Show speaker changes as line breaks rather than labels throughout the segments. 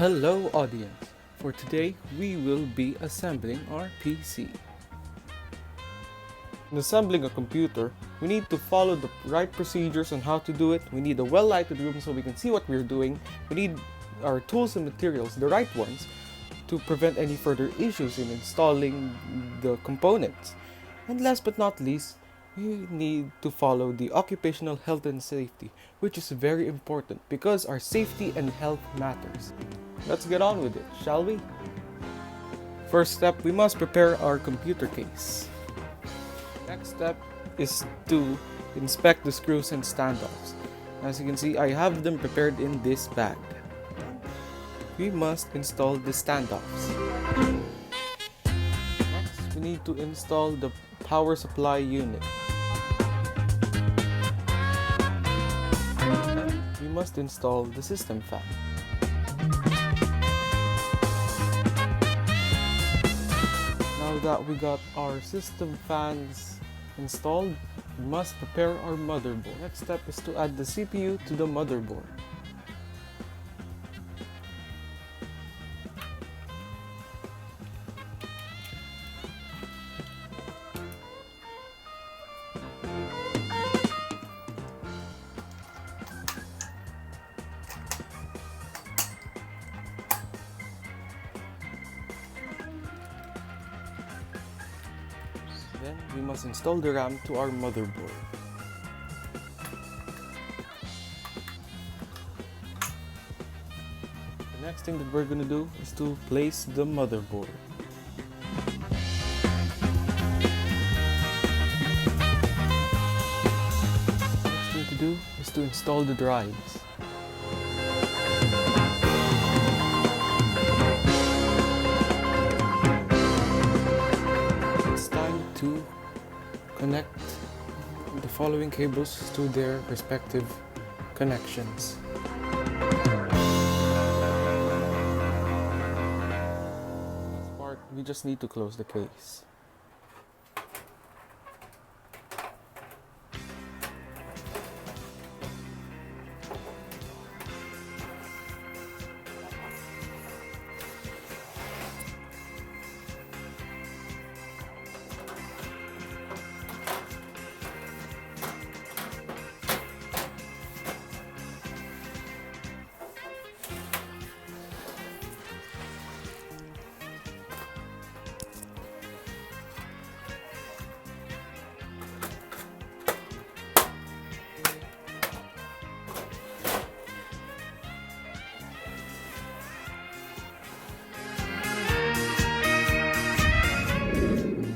Hello audience! For today, we will be assembling our PC. In assembling a computer, we need to follow the right procedures on how to do it. We need a well-lighted room so we can see what we're doing. We need our tools and materials, the right ones, to prevent any further issues in installing the components. And last but not least, we need to follow the occupational health and safety, which is very important because our safety and health matters. Let's get on with it, shall we? First step, we must prepare our computer case. Next step is to inspect the screws and standoffs. As you can see, I have them prepared in this bag. We must install the standoffs. Next, we need to install the power supply unit. We must install the system fan. Now that we got our system fans installed, we must prepare our motherboard. Next step is to add the CPU to the motherboard. Then we must install the RAM to our motherboard. The next thing that we're going to do is to place the motherboard. Next thing to do is to install the drives. To connect the following cables to their respective connections. This part, we just need to close the case.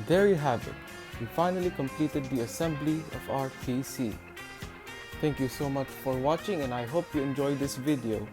There you have it. We finally completed the assembly of our PC. Thank you so much for watching and I hope you enjoyed this video.